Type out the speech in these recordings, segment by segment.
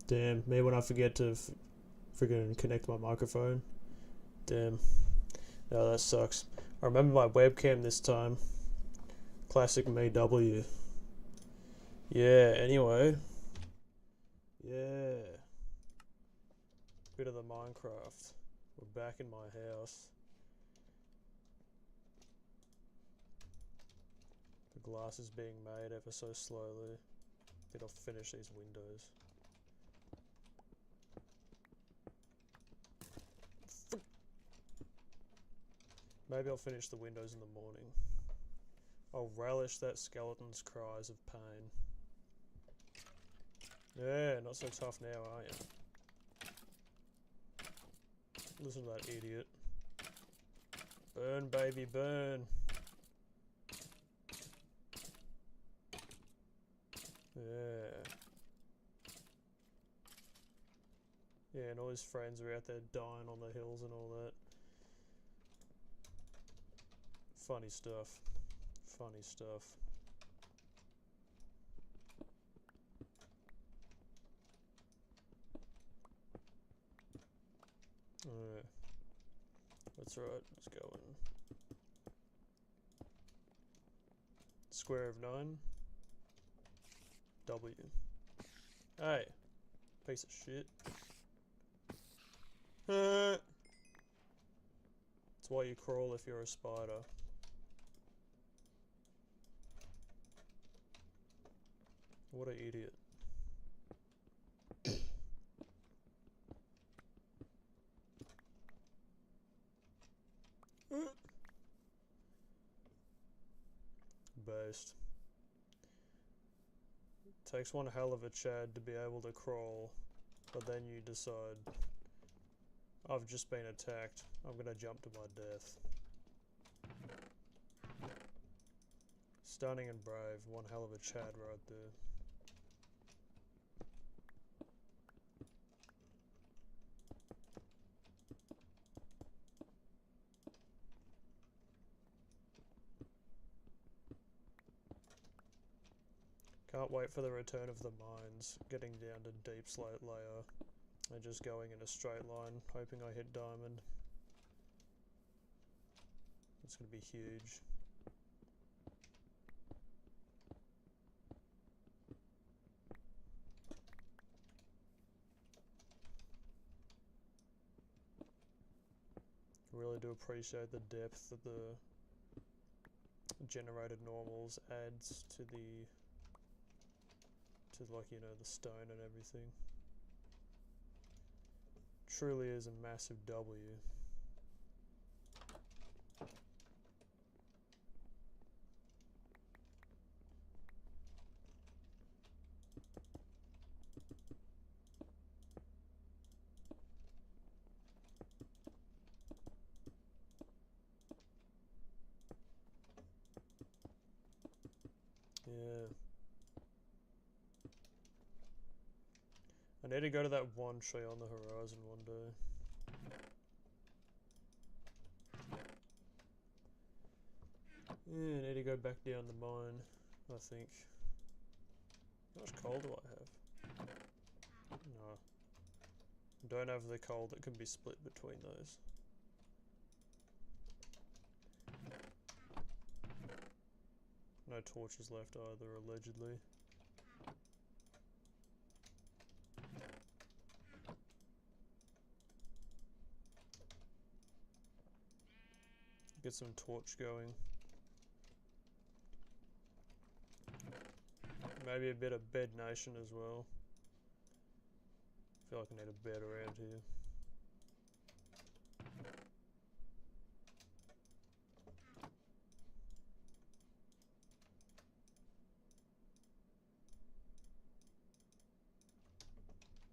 Damn, me when I forget to freaking connect my microphone. Damn. No, that sucks. I remember my webcam this time. Classic me W. Yeah, anyway. Yeah. Bit of the Minecraft. We're back in my house. The glass is being made ever so slowly. I think I'll finish these windows. Maybe I'll finish the windows in the morning. I'll relish that skeleton's cries of pain. Yeah, not so tough now, are you? Listen to that idiot. Burn, baby, burn. Yeah. Yeah, and all his friends are out there dying on the hills and all that. Funny stuff. Funny stuff. Alright. That's right, let's go in. Square of 9. W. Hey! Piece of shit. That's why you crawl if you're a spider. What an idiot. Based. Takes one hell of a Chad to be able to crawl, but then you decide, I've just been attacked, I'm gonna jump to my death. Stunning and brave, one hell of a Chad right there. Can't wait for the return of the mines, getting down to deep slate layer, and just going in a straight line, hoping I hit diamond. It's gonna be huge. Really do appreciate the depth that the generated normals adds to the like, you know, the stone and everything. Truly is a massive W. Yeah. I need to go to that one tree on the horizon one day. Yeah, I need to go back down the mine, I think. How much coal do I have? No. I don't have the coal that can be split between those. No torches left either, allegedly. Get some torch going. Maybe a bit of bed nation as well. I feel like I need a bed around here.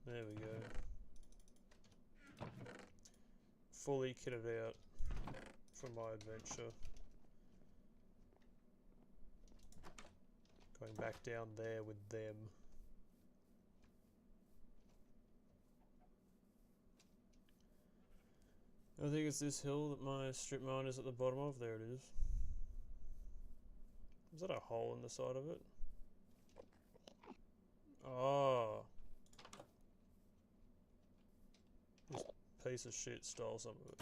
There we go. Fully kitted out for my adventure. Going back down there with them. I think it's this hill that my strip mine is at the bottom of. There it is. Is that a hole in the side of it? Oh. piece of shit stole some of it.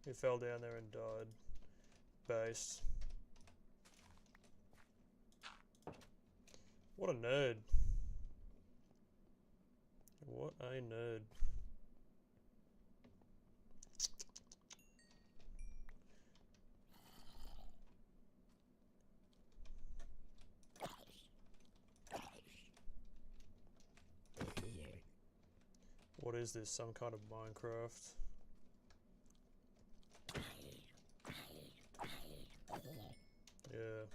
He fell down there and died. Based. What a nerd. What a nerd. What is this? Some kind of Minecraft? Yeah.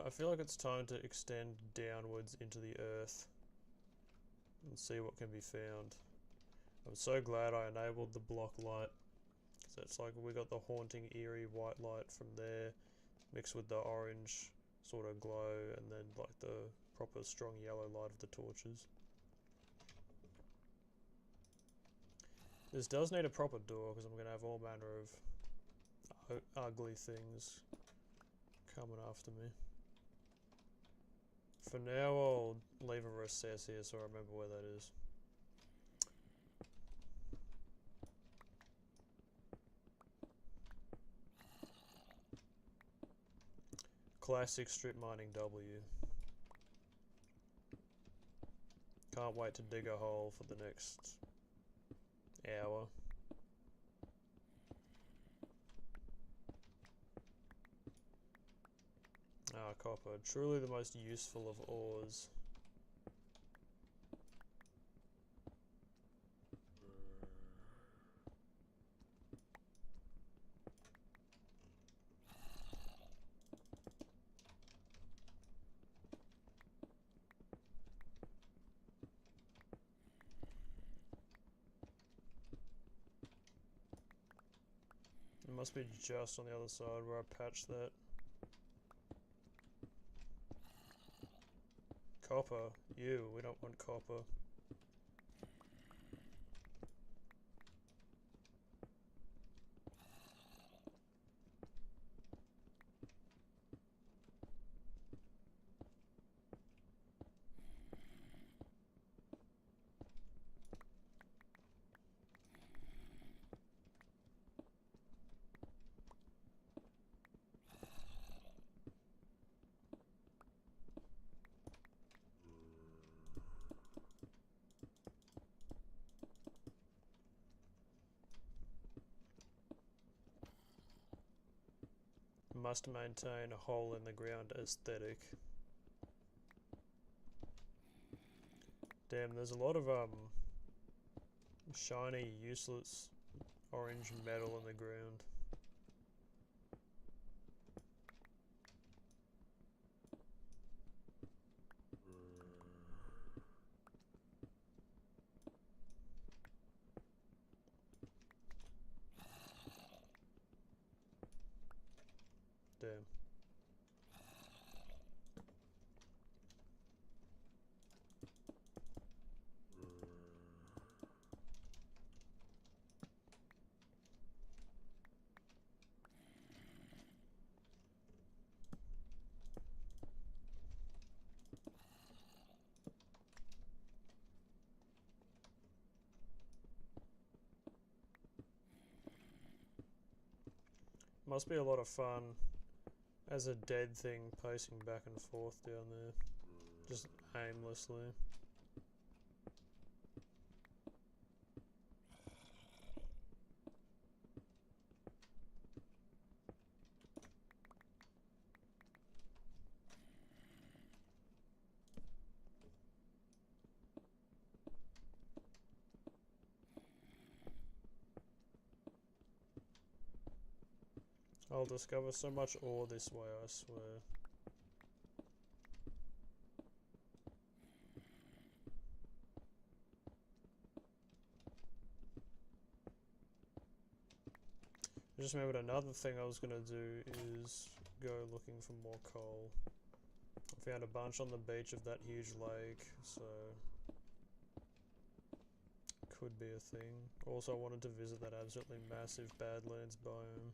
I feel like it's time to extend downwards into the earth and see what can be found. I'm so glad I enabled the block light, because it's like we got the haunting, eerie white light from there mixed with the orange sort of glow and then like the proper strong yellow light of the torches. This does need a proper door because I'm going to have all manner of ugly things coming after me. For now I'll leave a recess here so I remember where that is. Classic strip mining W. Can't wait to dig a hole for the next hour. Ah, copper. Truly the most useful of ores. It must be just on the other side where I patched that. Copper. Ew, we don't want copper. Must maintain a hole in the ground aesthetic. Damn, there's a lot of shiny, useless orange metal in the ground. Damn. Must be a lot of fun as a dead thing pacing back and forth down there, just aimlessly. I'll discover so much ore this way, I swear. I just remembered another thing I was going to do is go looking for more coal. Found a bunch on the beach of that huge lake, so could be a thing. Also, I wanted to visit that absolutely massive Badlands biome.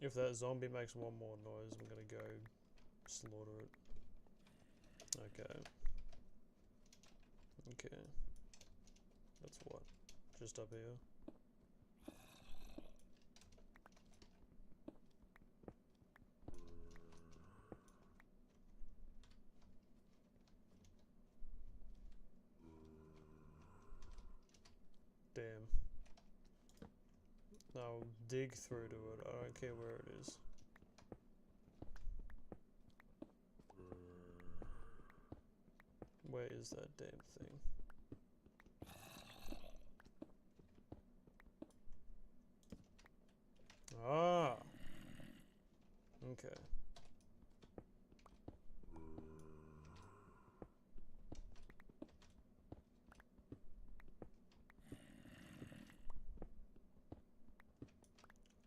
If that zombie makes one more noise, I'm gonna go slaughter it. Okay. Okay. That's what? Just up here? Damn. I'll dig through to it. I don't care where it is. Where is that damn thing? Ah! Okay.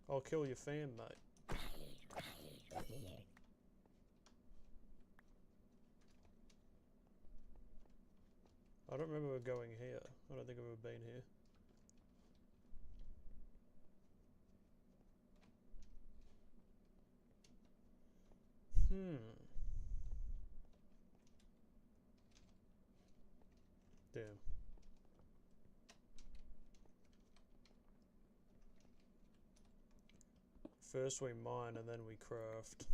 I'll kill your fam, mate. I don't remember going here. I don't think I've ever been here. Damn. First we mine and then we craft.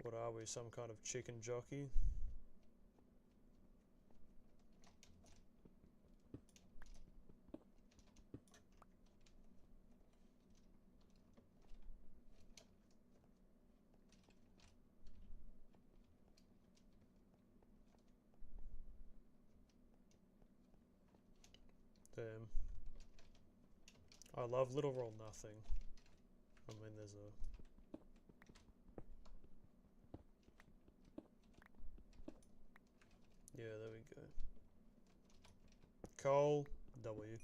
What are we, some kind of chicken jockey? Damn. I love little or nothing. I mean, there's a... Yeah, there we go. Coal, W.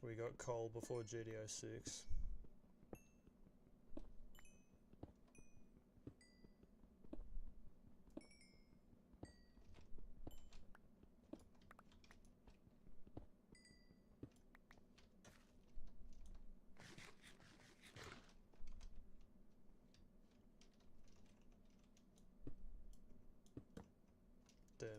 We got coal before GDO 6. Damn.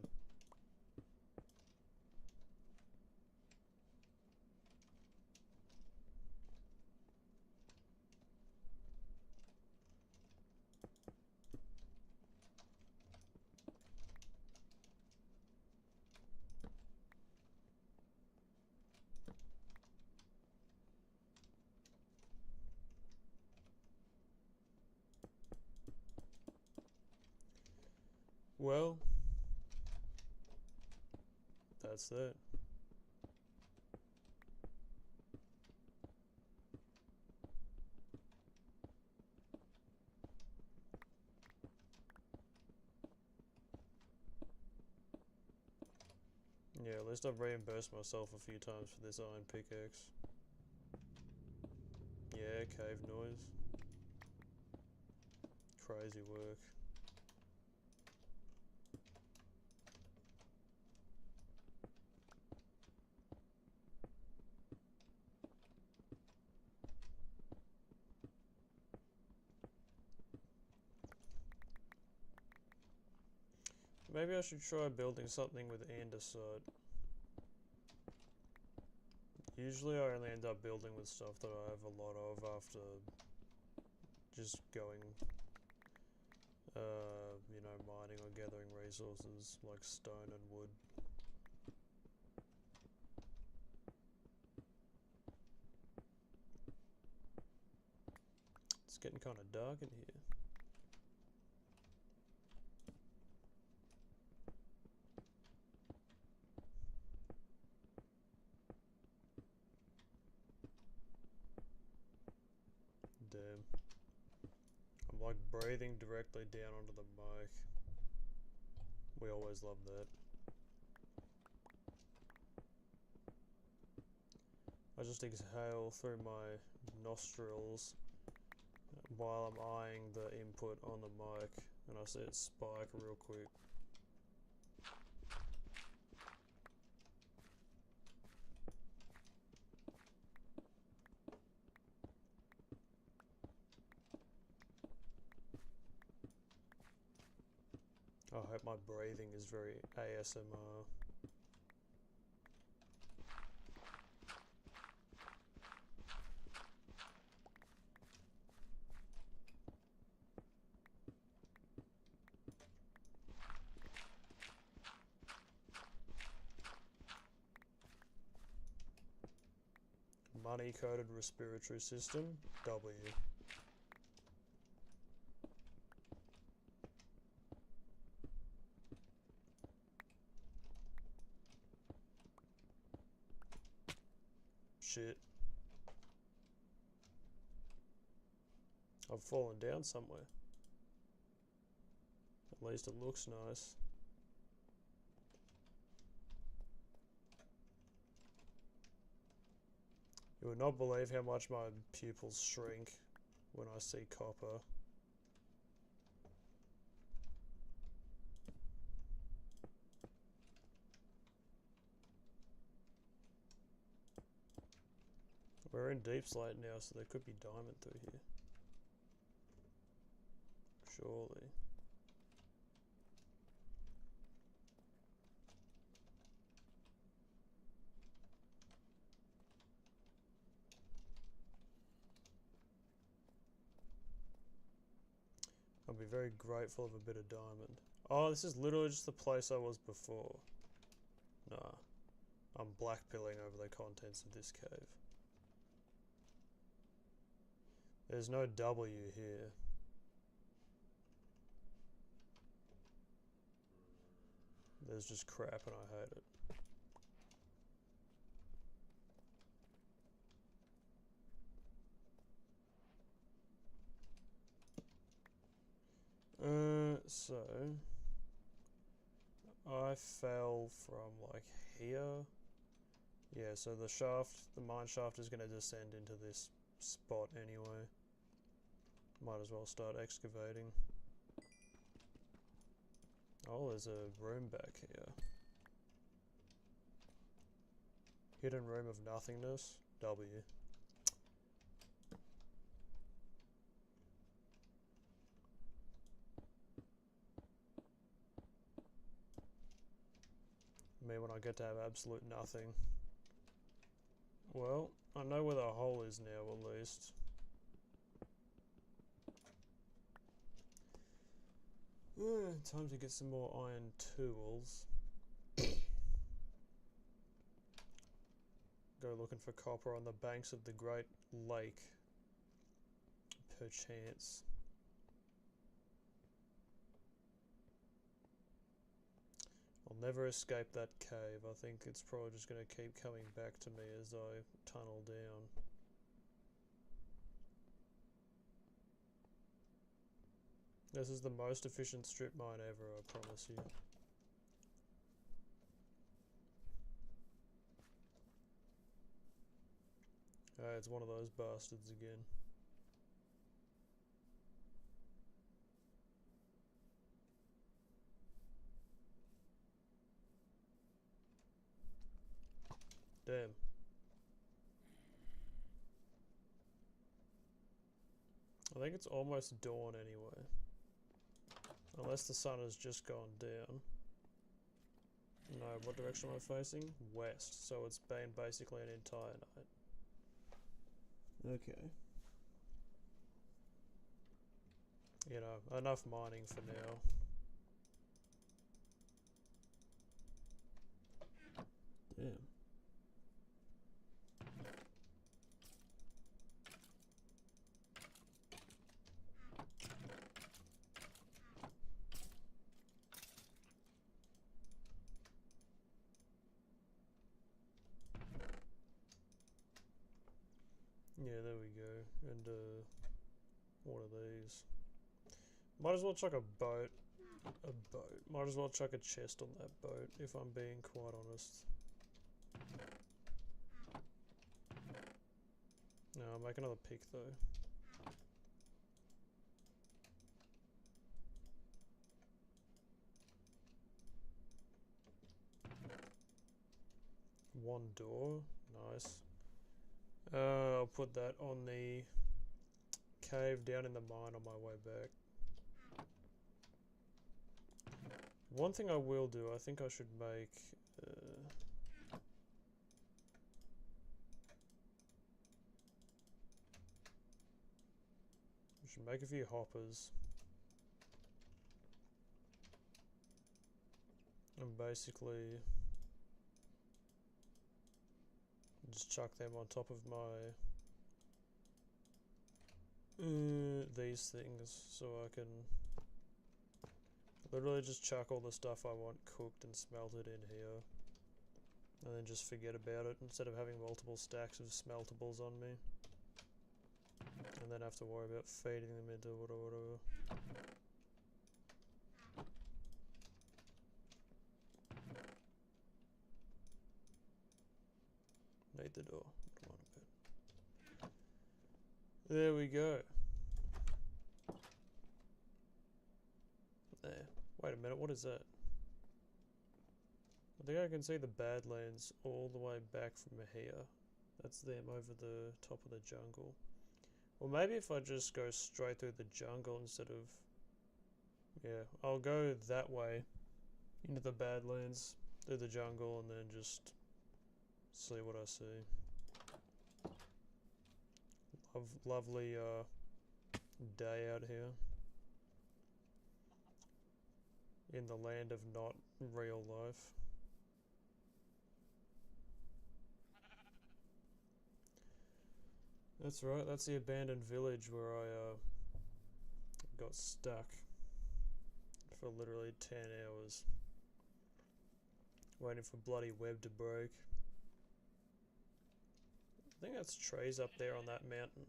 Well, that's it. Yeah, at least I've reimbursed myself a few times for this iron pickaxe. Yeah, cave noise. Crazy work. Maybe I should try building something with andesite. Usually I only end up building with stuff that I have a lot of after just going, you know, mining or gathering resources like stone and wood. It's getting kind of dark in here. Damn. I'm like breathing directly down onto the mic. We always love that. I just exhale through my nostrils while I'm eyeing the input on the mic, and I see it spike real quick. I hope my breathing is very ASMR. Money-coded respiratory system, W. Shit. I've fallen down somewhere. At least it looks nice. You would not believe how much my pupils shrink when I see copper. We're in deep slate now, so there could be diamond through here. Surely. I'll be very grateful of a bit of diamond. Oh, this is literally just the place I was before. Nah. I'm blackpilling over the contents of this cave. There's no W here. There's just crap and I hate it. So I fell from like here. Yeah, so the shaft, the mine shaft is going to descend into this spot anyway. Might as well start excavating. Oh, there's a room back here. Hidden room of nothingness, W. Me when I get to have absolute nothing. Well, I know where the hole is now at least. Time to get some more iron tools. Go looking for copper on the banks of the Great Lake. Perchance. I'll never escape that cave. I think it's probably just going to keep coming back to me as I tunnel down. This is the most efficient strip mine ever, I promise you. It's one of those bastards again. Damn. I think it's almost dawn anyway. Unless the sun has just gone down. No, what direction am I facing? West, so it's been basically an entire night. Okay. You know, enough mining for now. Damn. Yeah, there we go. And one of these. Might as well chuck a boat. Might as well chuck a chest on that boat, if I'm being quite honest. No, I'll make another pick though. One door, nice. I'll put that on the cave down in the mine on my way back. One thing I will do, I think I should make... I should make a few hoppers. And basically... just chuck them on top of my... these things, so I can... literally just chuck all the stuff I want cooked and smelted in here. And then just forget about it, instead of having multiple stacks of smeltables on me. And then have to worry about feeding them into whatever. Need the door. Come on a bit. There we go. There. Wait a minute, what is that? I think I can see the Badlands all the way back from here. That's them over the top of the jungle. Or maybe if I just go straight through the jungle instead of... yeah, I'll go that way into the Badlands, through the jungle, and then just see what I see. Lovely day out here. In the land of not real life. That's right, that's the abandoned village where I got stuck for literally 10 hours. Waiting for bloody web to break. I think that's trees up there on that mountain.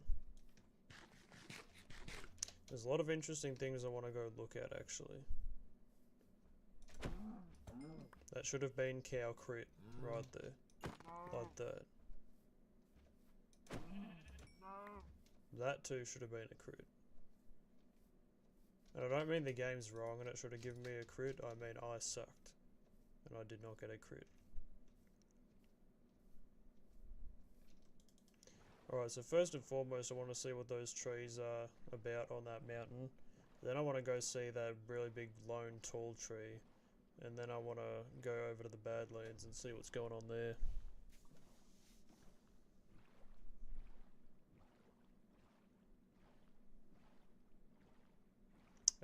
There's a lot of interesting things I want to go look at actually. That should have been cow crit right there. Like that. That too should have been a crit. And I don't mean the game's wrong and it should have given me a crit, I mean I sucked. And I did not get a crit. Alright, so first and foremost I want to see what those trees are about on that mountain. Then I want to go see that really big lone tall tree. And then I want to go over to the Badlands and see what's going on there.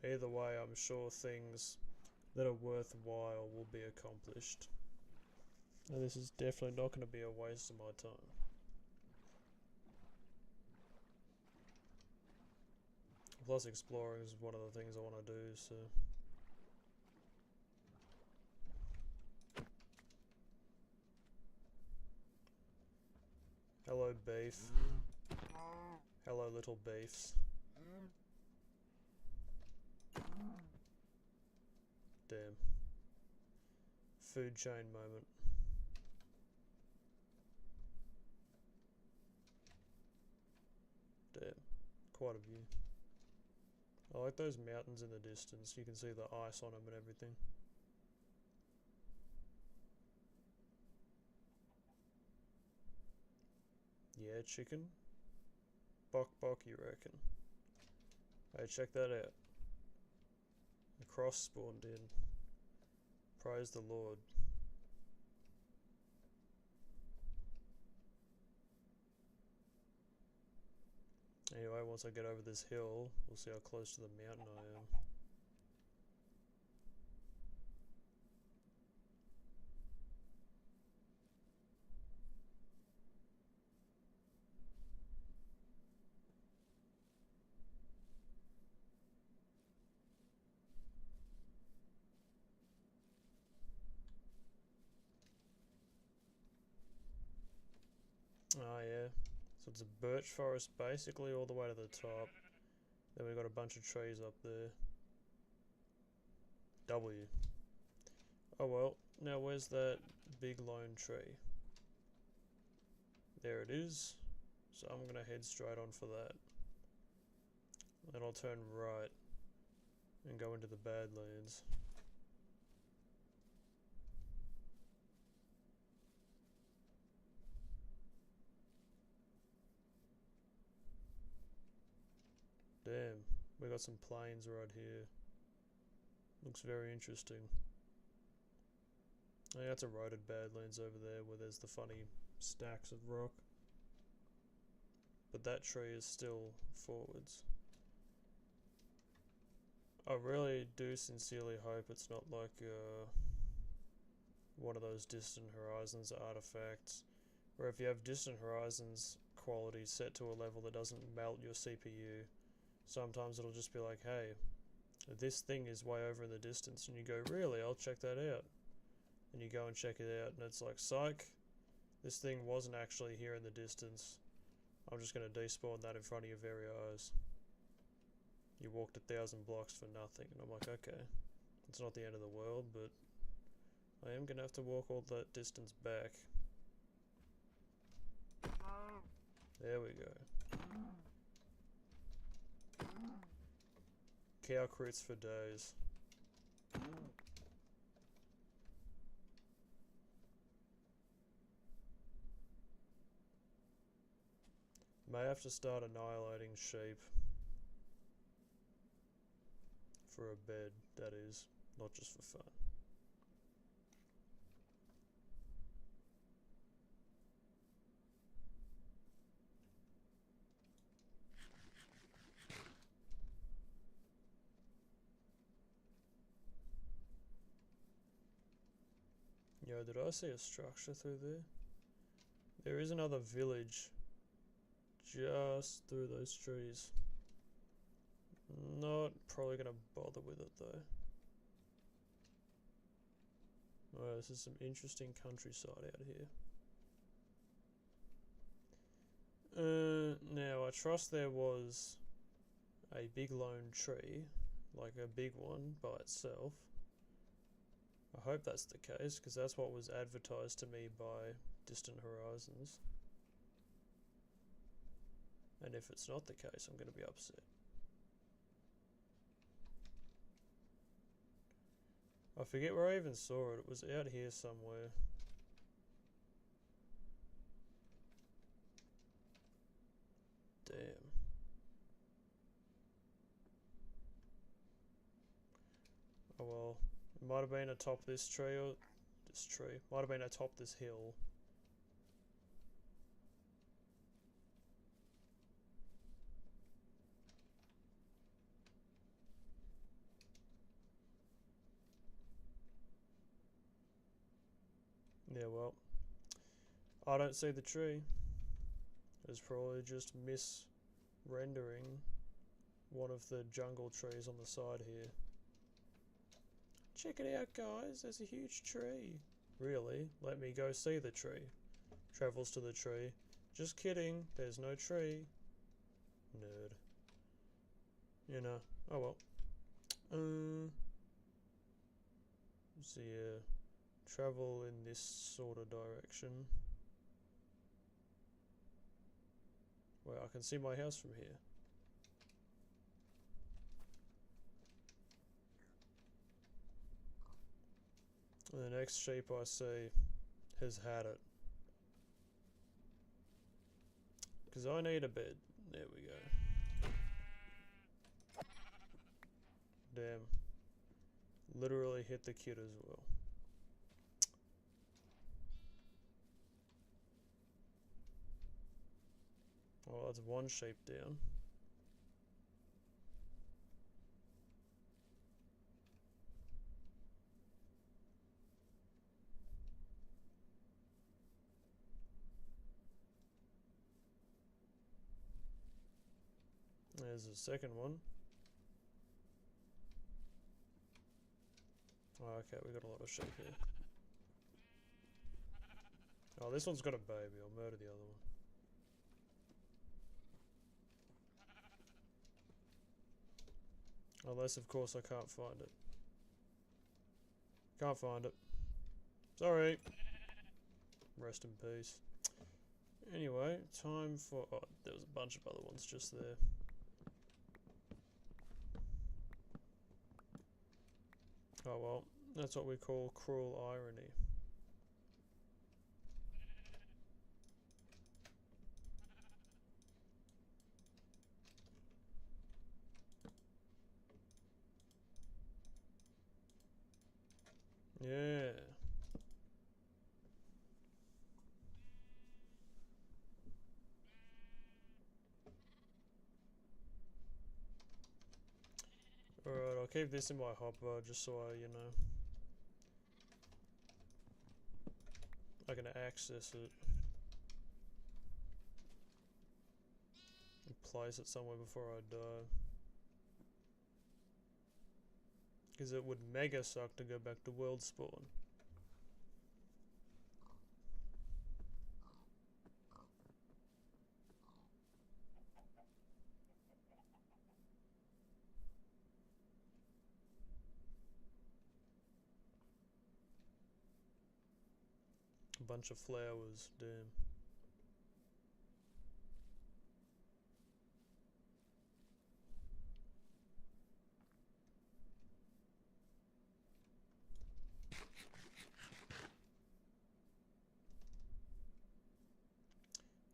Either way, I'm sure things that are worthwhile will be accomplished. And this is definitely not going to be a waste of my time. Plus exploring is one of the things I want to do, so... Hello beef. Hello little beefs. Damn. Food chain moment. Damn. Quite a view. I like those mountains in the distance. You can see the ice on them and everything. Yeah, chicken? Bok bok, you reckon? Hey, check that out. The cross spawned in. Praise the Lord. Anyway, once I get over this hill, we'll see how close to the mountain I am. Oh yeah, so it's a birch forest basically all the way to the top. Then we've got a bunch of trees up there. W. Oh well, now where's that big lone tree? There it is. So I'm gonna head straight on for that. Then I'll turn right and go into the Badlands. Damn, we got some plains right here. Looks very interesting. I think that's a eroded Badlands over there where there's the funny stacks of rock. But that tree is still forwards. I really do sincerely hope it's not like one of those distant horizons artifacts, where if you have distant horizons quality set to a level that doesn't melt your CPU, sometimes it'll just be like, hey, this thing is way over in the distance, and you go, really, I'll check that out. And you go and check it out, and it's like, psych, this thing wasn't actually here in the distance. I'm just going to despawn that in front of your very eyes. You walked 1,000 blocks for nothing, and I'm like, okay, it's not the end of the world, but I am going to have to walk all that distance back. There we go. Cow crits for days. May have to start annihilating sheep. For a bed, that is, not just for fun. Yo, did I see a structure through there? There is another village just through those trees. Not probably gonna bother with it though. Oh, this is some interesting countryside out here. Now I trust there was a big lone tree, like a big one by itself. I hope that's the case, because that's what was advertised to me by Distant Horizons. And if it's not the case, I'm going to be upset. I forget where I even saw it. It was out here somewhere. Damn. Oh well. It might have been atop this tree, or this tree. Might have been atop this hill. Yeah, well, I don't see the tree. It's probably just mis-rendering one of the jungle trees on the side here. Check it out, guys, there's a huge tree. Really? Let me go see the tree. Travels to the tree. Just kidding, there's no tree. Nerd. You know, oh well. So yeah, travel in this sort of direction. Well, I can see my house from here. And the next sheep I see has had it. Because I need a bed. There we go. Damn. Literally hit the kid as well. Well, that's one sheep down. There's a second one. Oh, okay, we got a lot of sheep here. Oh, this one's got a baby. I'll murder the other one. Unless, of course, I can't find it. Can't find it. Sorry. Rest in peace. Anyway, time for... Oh, there was a bunch of other ones just there. Oh well, that's what we call cruel irony. Yeah. Alright, I'll keep this in my hopper just so I can access it. And place it somewhere before I die. Because it would mega suck to go back to world spawn. A bunch of flowers, damn.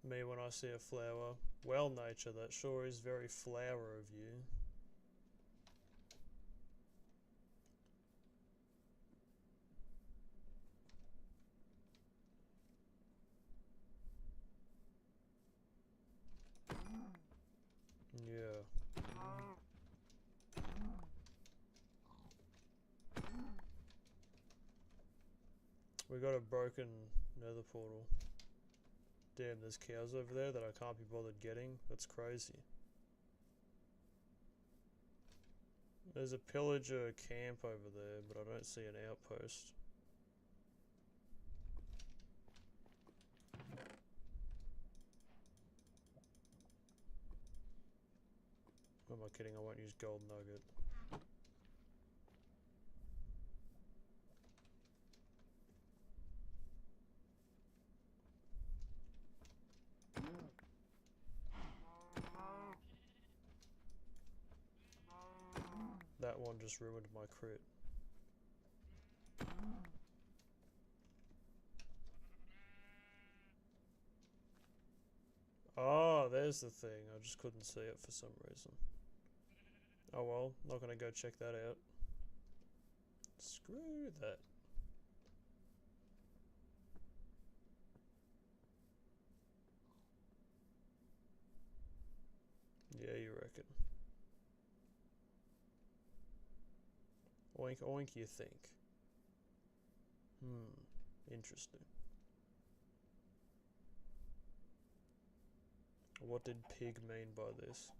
Me when I see a flower. Well, nature, that sure is very flower of you. Yeah. We got a broken nether portal. Damn, there's cows over there that I can't be bothered getting. That's crazy. There's a pillager camp over there, but I don't see an outpost. Am I kidding? I won't use gold nugget. That one just ruined my crit. Oh, there's the thing. I just couldn't see it for some reason. Oh well, not gonna go check that out. Screw that. Yeah, you reckon. Oink oink, you think. Interesting. What did pig mean by this?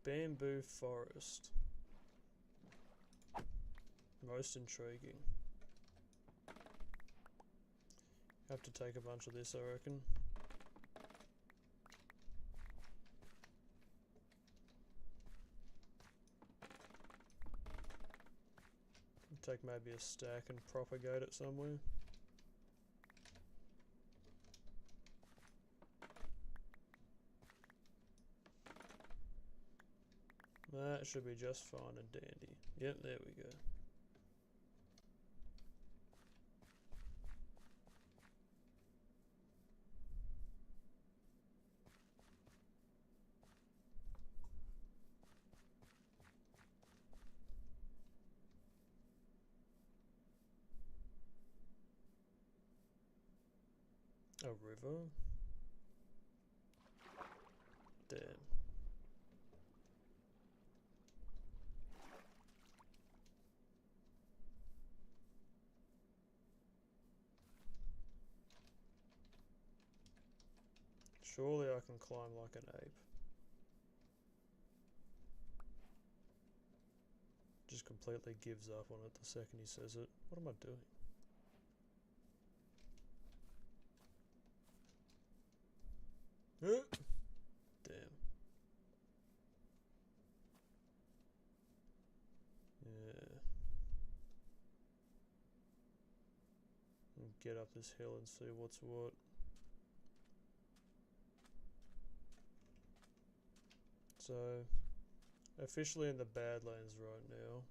Bamboo forest. Most intriguing. Have to take a bunch of this, I reckon. Take maybe a stack and propagate it somewhere. That should be just fine and dandy. Yep, there we go. A river? Damn. Surely I can climb like an ape. completely gives up on it the second he says it. What am I doing? Damn. Yeah. I'll get up this hill and see what's what. So, officially in the Badlands right now.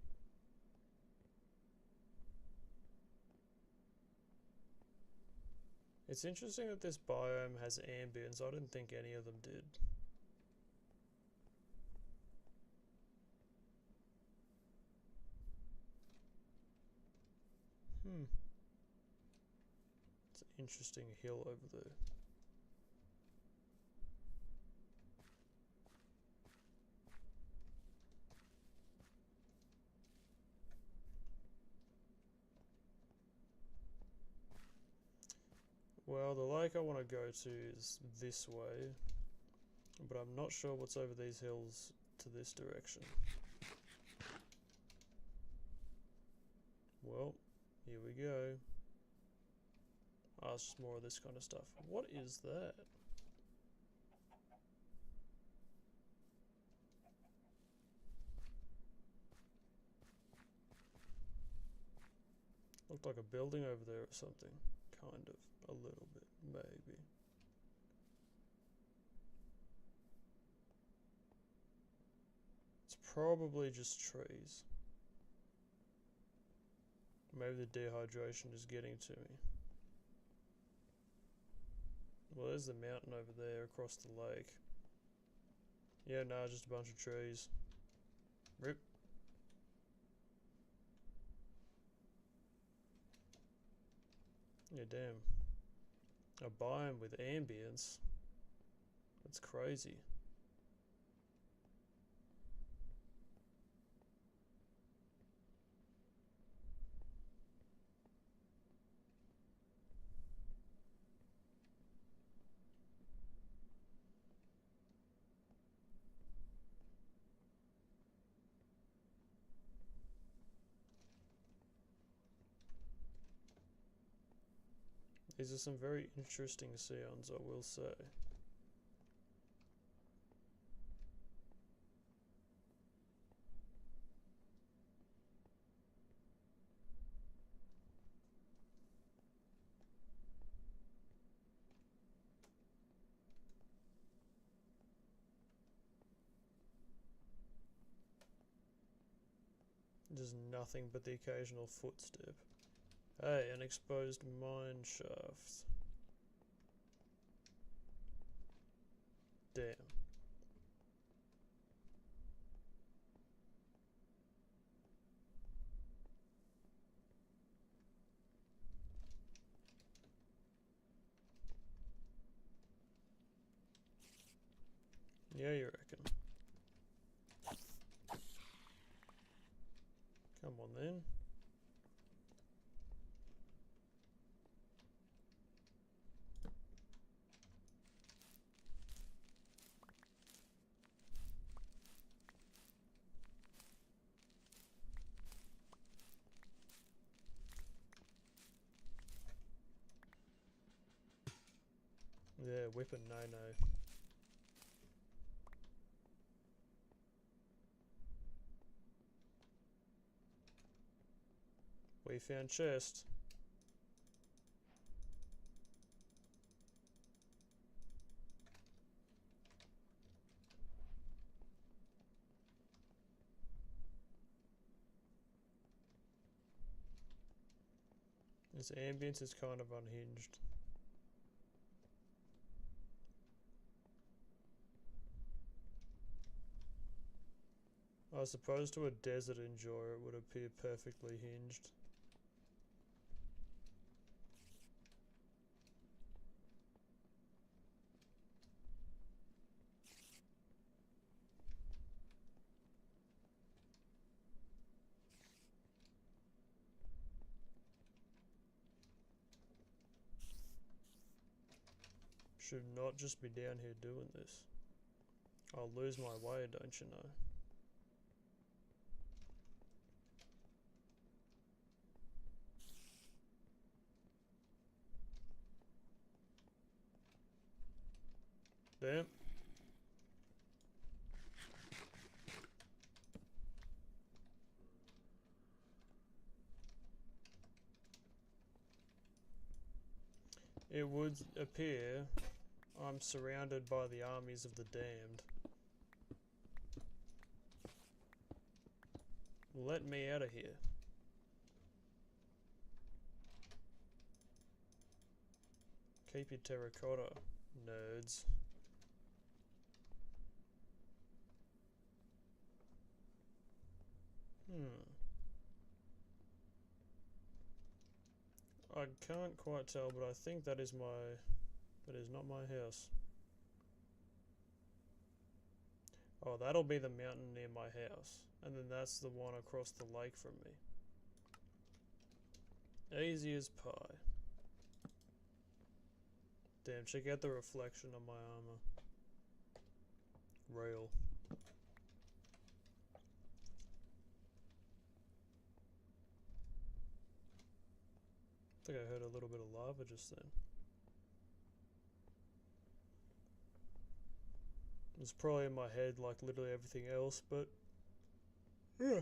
It's interesting that this biome has ambience. I didn't think any of them did. It's an interesting hill over there. Well, the lake I want to go to is this way, but I'm not sure what's over these hills to this direction. Well, here we go. Oh, it's just more of this kind of stuff. What is that? Looked like a building over there or something. Kind of. A little bit, maybe. It's probably just trees. Maybe the dehydration is getting to me. Well, there's the mountain over there across the lake. Yeah, no, just a bunch of trees. Rip. Yeah, damn. A biome with ambience. That's crazy. These are some very interesting sounds, I will say. Just nothing but the occasional footstep. Hey, an exposed mine shaft. Damn. Yeah, you reckon. Come on then. Yeah, weapon no. We found chest. This ambience is kind of unhinged. I suppose to a desert enjoyer it would appear perfectly hinged. Should not just be down here doing this. I'll lose my way, don't you know? Damn. It would appear I'm surrounded by the armies of the damned. Let me out of here. Keep your terracotta, nerds. I can't quite tell, but I think that is not my house. Oh, that'll be the mountain near my house. And then that's the one across the lake from me. Easy as pie. Damn, check out the reflection on my armor. Real. I think I heard a little bit of lava just then. It's probably in my head like literally everything else, but yeah,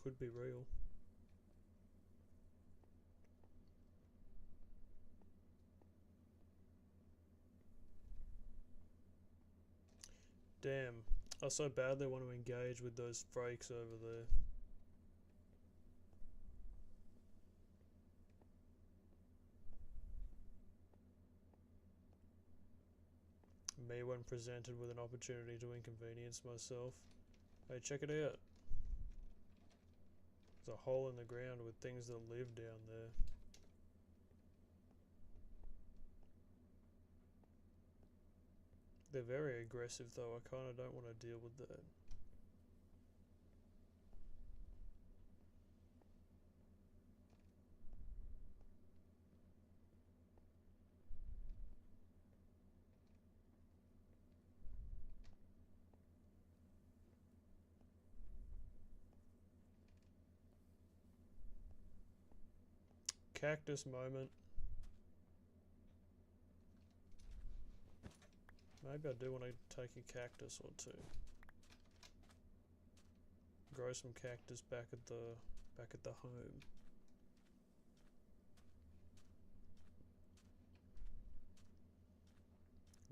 could be real. Damn, I so badly want to engage with those frakes over there. Me when presented with an opportunity to inconvenience myself. Hey, check it out. There's a hole in the ground with things that live down there. They're very aggressive though, I kinda don't want to deal with that. Cactus moment. Maybe I do want to take a cactus or two. Grow some cactus back at the home.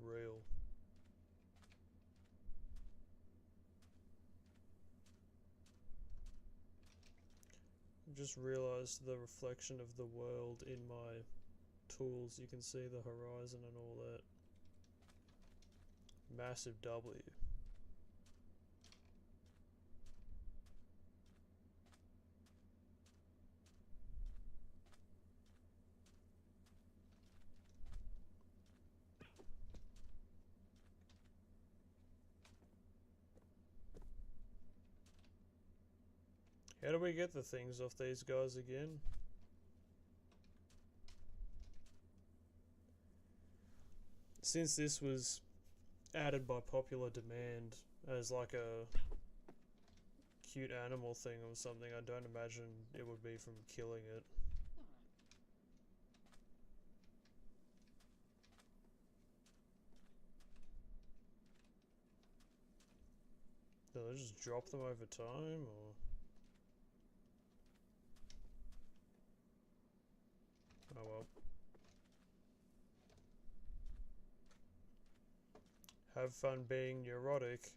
Real. Just realised the reflection of the world in my tools. You can see the horizon and all that. Massive W. How do we get the things off these guys again? Since this was added by popular demand as like a cute animal thing or something, I don't imagine it would be from killing it. Do they just drop them over time, or? Oh well. Have fun being neurotic.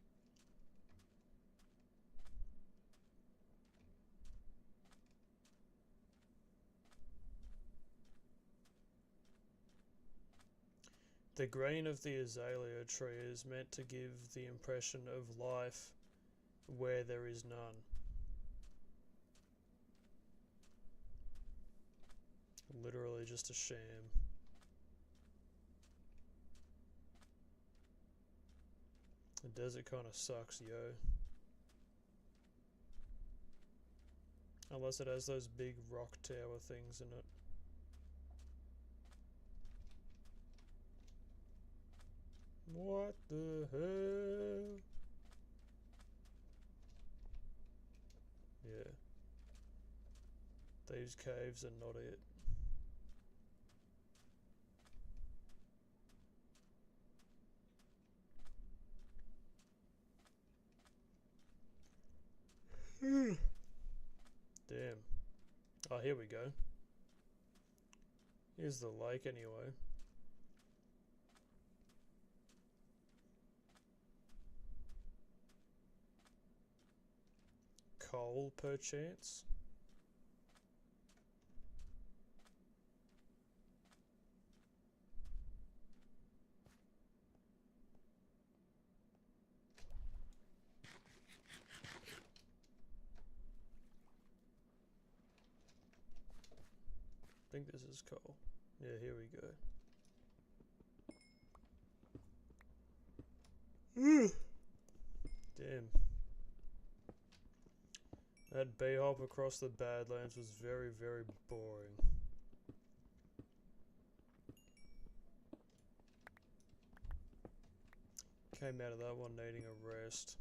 The green of the azalea tree is meant to give the impression of life where there is none. Literally just a sham. The desert kinda sucks, yo. Unless it has those big rock tower things in it. What the hell? Yeah. These caves are not it. Oh, here we go. Here's the lake anyway. Coal, perchance? I think this is coal. Yeah, here we go. Damn. That bay hop across the Badlands was very, very boring. Came out of that one needing a rest.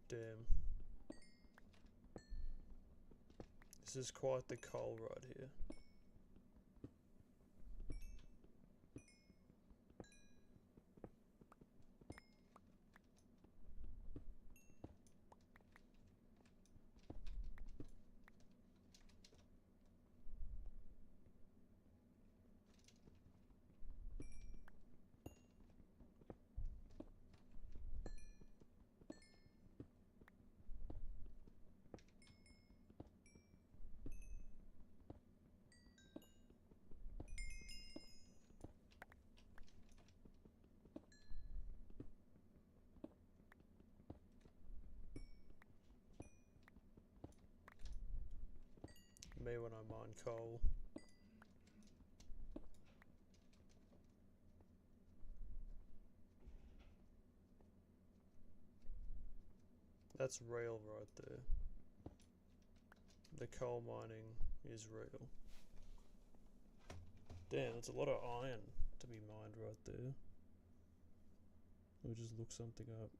Damn. This is quite the coal right here. Me when I mine coal. That's real right there. The coal mining is real. Damn, that's a lot of iron to be mined right there. We'll just look something up.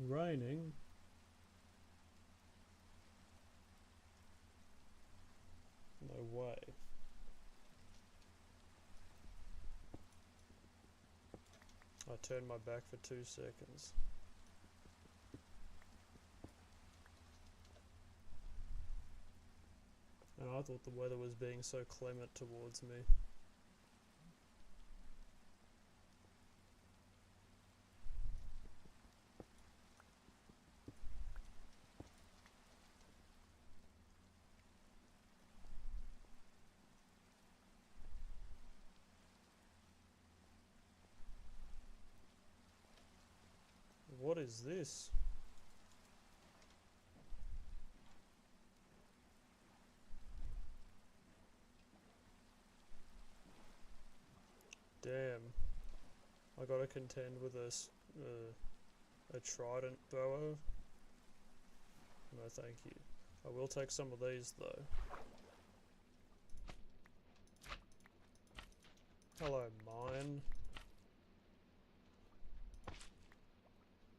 Raining? No way. I turned my back for 2 seconds. And I thought the weather was being so clement towards me. What is this? Damn. I gotta contend with a trident thrower. No thank you. I will take some of these though. Hello, mine.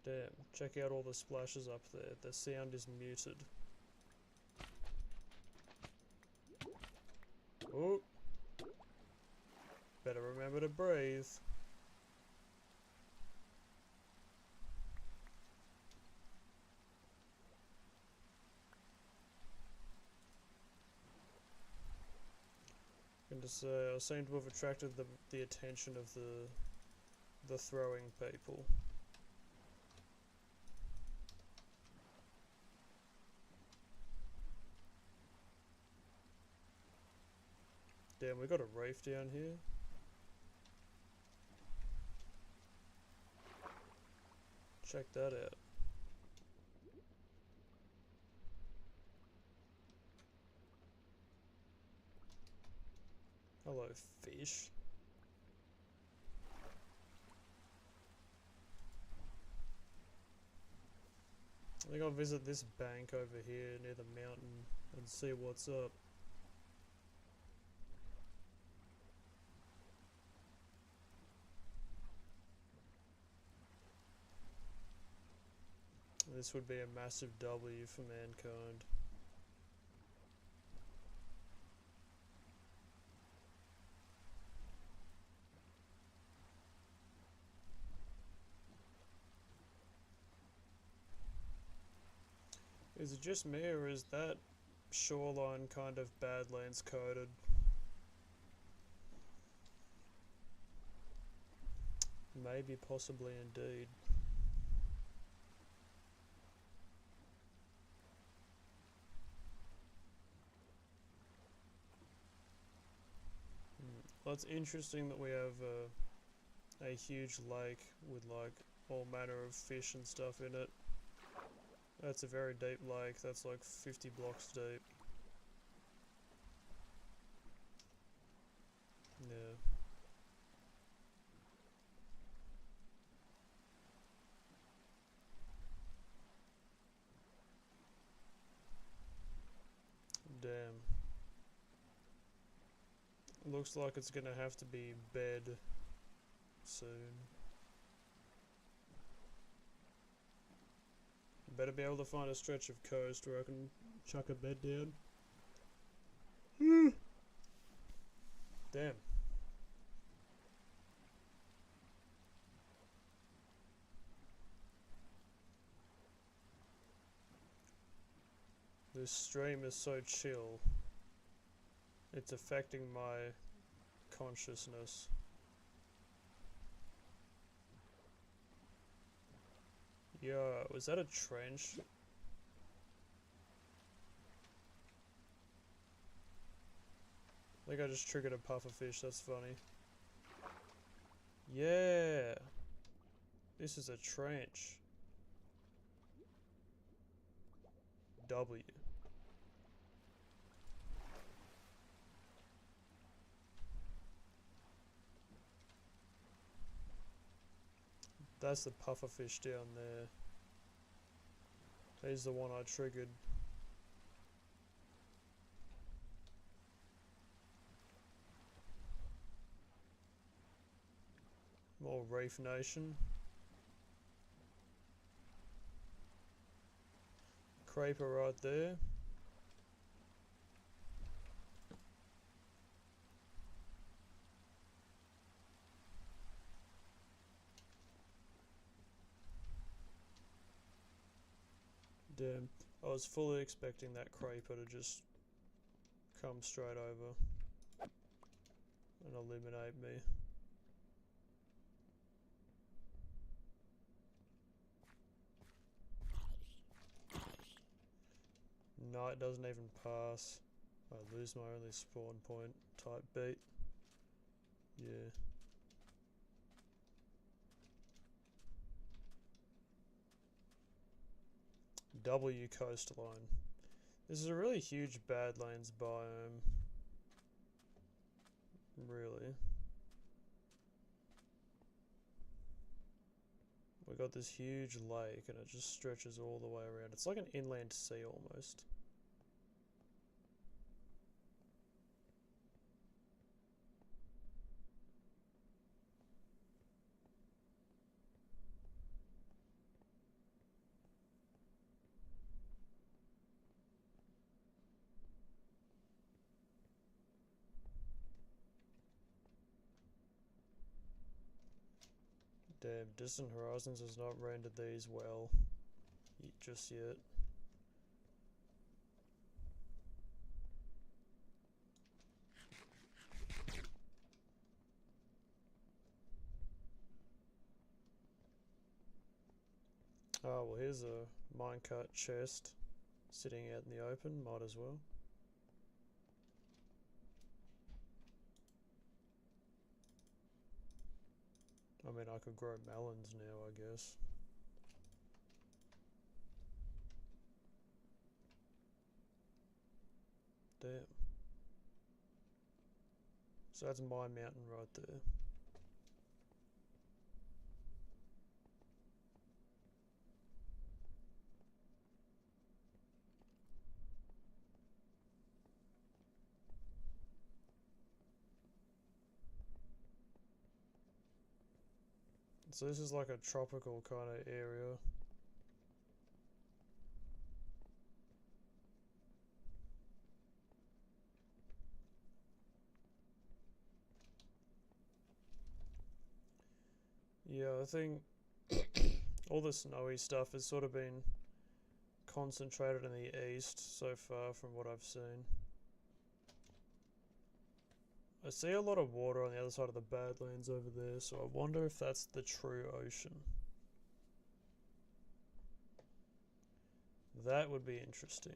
Damn, check out all the splashes up there. The sound is muted. Oh! Better remember to breathe. And to say, I seem to have attracted the attention of the throwing people. Damn, we got a reef down here. Check that out. Hello, fish. I think I'll visit this bank over here near the mountain and see what's up. This would be a massive W for mankind. Is it just me, or is that shoreline kind of Badlands coded? Maybe, possibly, indeed. Well, it's interesting that we have a huge lake with like all manner of fish and stuff in it. That's a very deep lake, that's like 50 blocks deep. Yeah. Damn. Looks like it's gonna have to be bed soon. Better be able to find a stretch of coast where I can chuck a bed down. Damn. This stream is so chill. It's affecting my consciousness. Yo, was that a trench? I think I just triggered a pufferfish, that's funny. Yeah! This is a trench. W. That's the pufferfish down there. He's the one I triggered. More Reef Nation. Creeper right there. Damn, I was fully expecting that creeper to just come straight over and eliminate me. No, it doesn't even pass. I lose my only spawn point type beat. Yeah. W coastline. This is a really huge Badlands biome. Really. We got this huge lake and it just stretches all the way around. It's like an inland sea almost. Damn, Distant Horizons has not rendered these well just yet. Oh, well, here's a minecart chest sitting out in the open, might as well. I mean, I could grow melons now, I guess. Damn. So that's my mountain right there. So this is like a tropical kind of area. Yeah, I think all the snowy stuff has sort of been concentrated in the east so far from what I've seen. I see a lot of water on the other side of the Badlands over there, so I wonder if that's the true ocean. That would be interesting.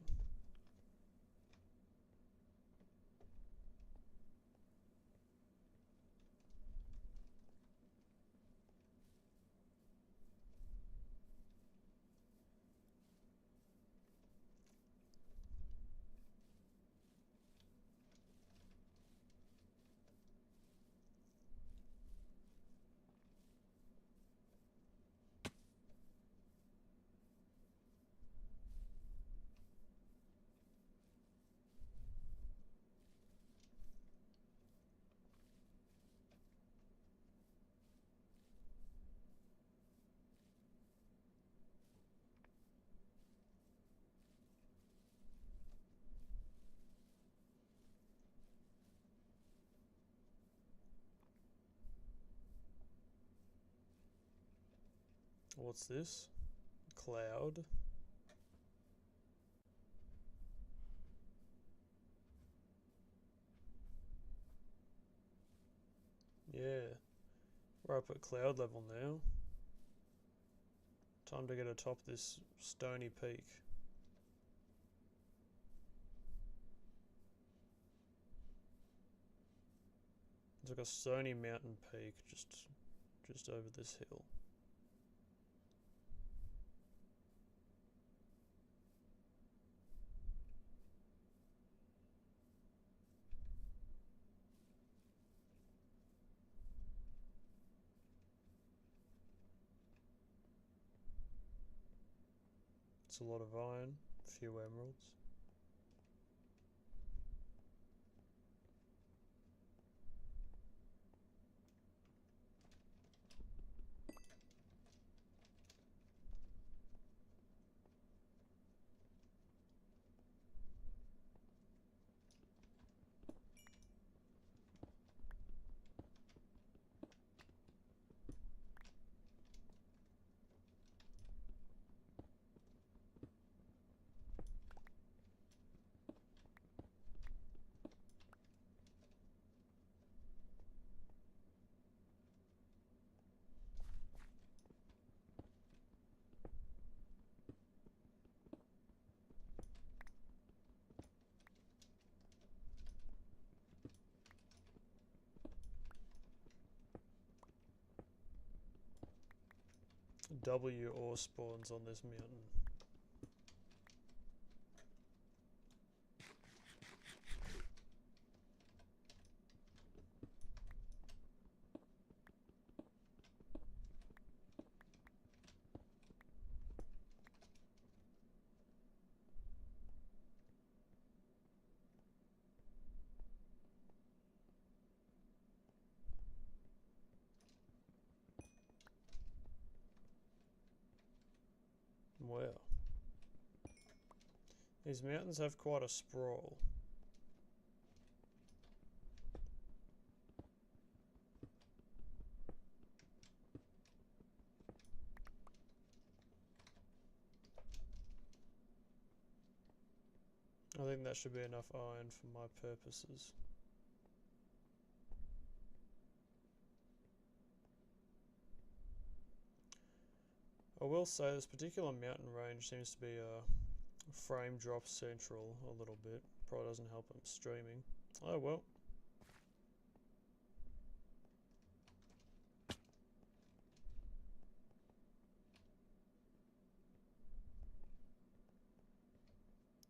What's this? Cloud? Yeah. We're up at cloud level now. Time to get atop this stony peak. It's like a stony mountain peak just over this hill. It's a lot of iron, a few emeralds. W ore spawns on this mountain. Wow. These mountains have quite a sprawl. I think that should be enough iron for my purposes. I will say this particular mountain range seems to be a frame drop central a little bit. Probably doesn't help I'm streaming. Oh well.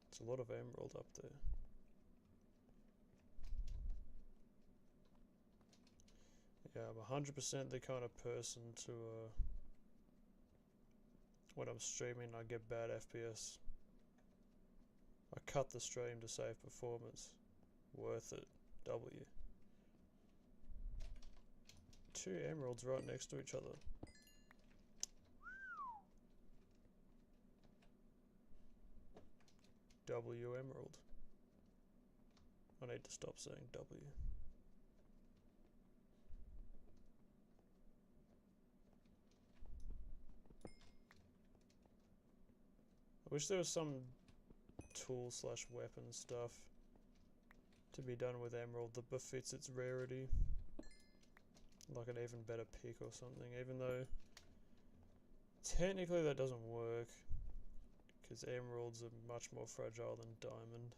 It's a lot of emerald up there. Yeah, I'm 100% the kind of person to, when I'm streaming, I get bad FPS. I cut the stream to save performance. Worth it. W. 2 emeralds right next to each other. W emerald. I need to stop saying W. I wish there was some tool / weapon stuff to be done with emerald that befits its rarity. Like an even better pick or something, even though technically that doesn't work because emeralds are much more fragile than diamond.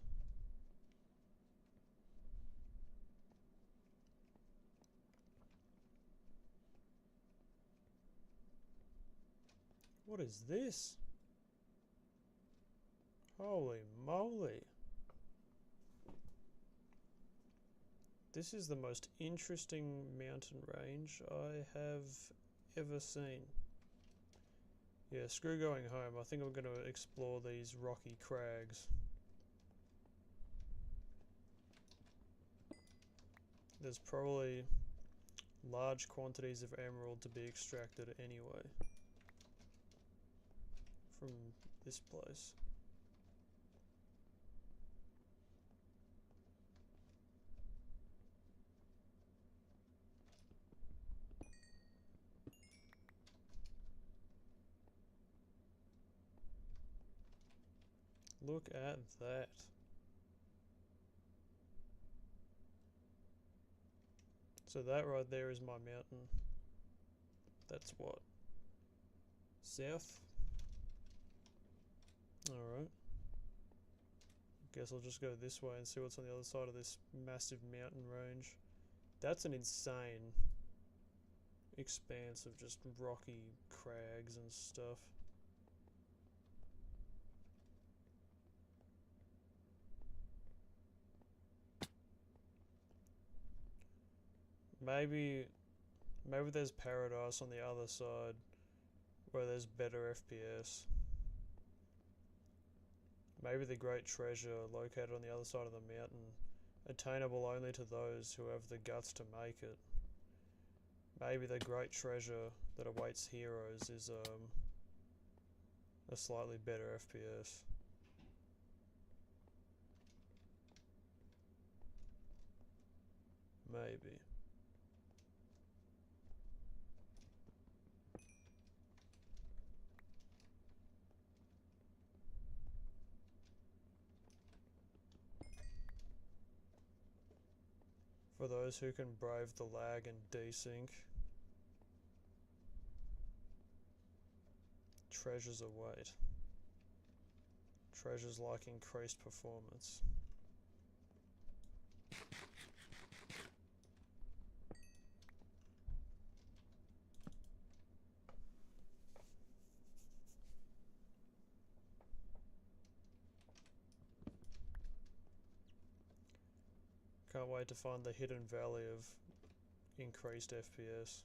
What is this? Holy moly. This is the most interesting mountain range I have ever seen. Yeah, screw going home. I think I'm going to explore these rocky crags. There's probably large quantities of emerald to be extracted anyway from this place. Look at that. So that right there is my mountain. That's what? South? Alright. Guess I'll just go this way and see what's on the other side of this massive mountain range. That's an insane expanse of just rocky crags and stuff. Maybe there's paradise on the other side where there's better FPS. Maybe the great treasure located on the other side of the mountain, attainable only to those who have the guts to make it. Maybe the great treasure that awaits heroes is a slightly better FPS. Maybe. For those who can brave the lag and desync, treasures await. Treasures like increased performance. Can't wait to find the hidden valley of increased FPS.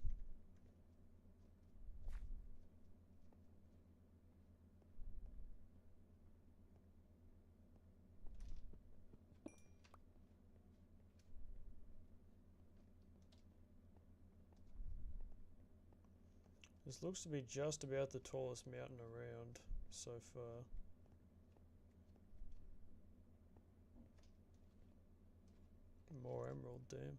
This looks to be just about the tallest mountain around so far. More emerald, damn.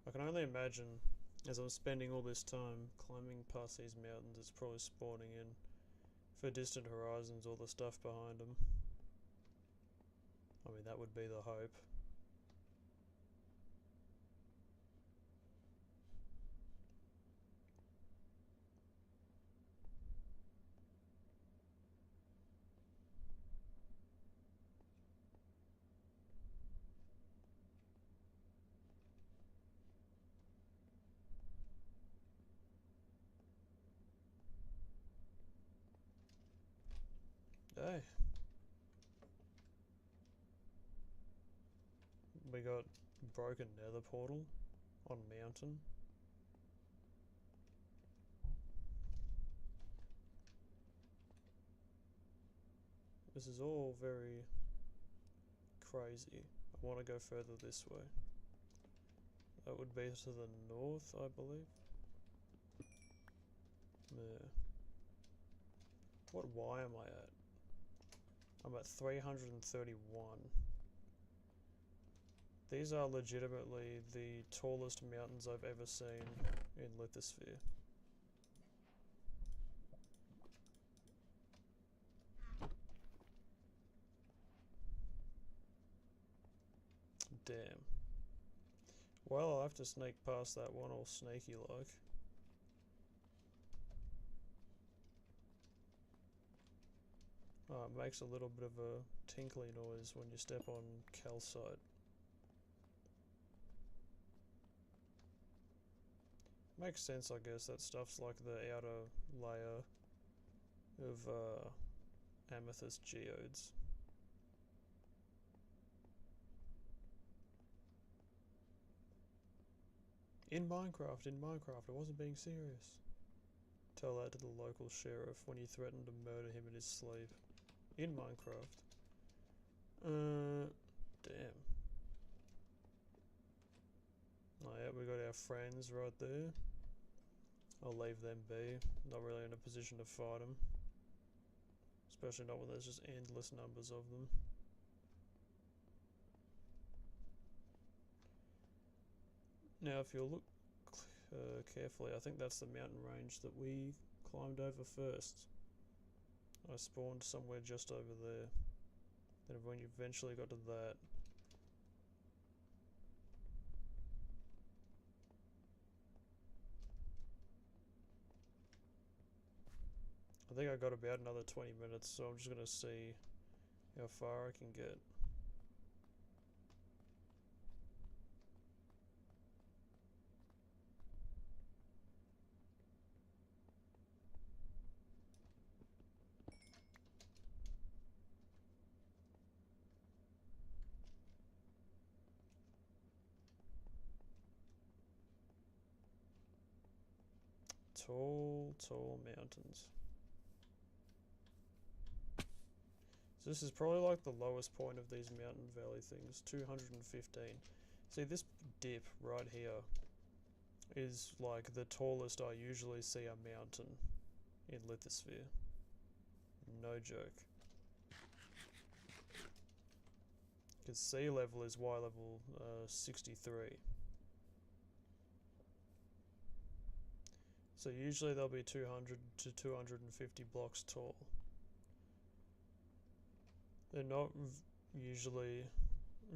I can only imagine, as I'm spending all this time climbing past these mountains, it's probably spawning in for distant horizons all the stuff behind them. I mean, that would be the hope. Hey. we got broken nether portal on mountain. This is all very crazy. I want to go further this way. That would be to the north, I believe. Yeah. What Y am I at? I'm at 331. These are legitimately the tallest mountains I've ever seen in lithosphere. Damn. Well, I'll have to sneak past that one all sneaky like. Oh, it makes a little bit of a tinkly noise when you step on calcite. Makes sense, I guess. That stuff's like the outer layer of amethyst geodes. In Minecraft, I wasn't being serious. Tell that to the local sheriff when you threaten to murder him in his sleep. In Minecraft. Damn. Oh yeah, we got our friends right there. I'll leave them be. Not really in a position to fight them. Especially not when there's just endless numbers of them. Now if you look carefully, I think that's the mountain range that we climbed over first. I spawned somewhere just over there. Then when you eventually got to that, I think I got about another 20 minutes, so I'm just gonna see how far I can get. Tall, tall mountains. So this is probably like the lowest point of these mountain valley things, 215. See, this dip right here is like the tallest I usually see a mountain in lithosphere. No joke. Because sea level is Y level 63. So usually they'll be 200 to 250 blocks tall. They're not usually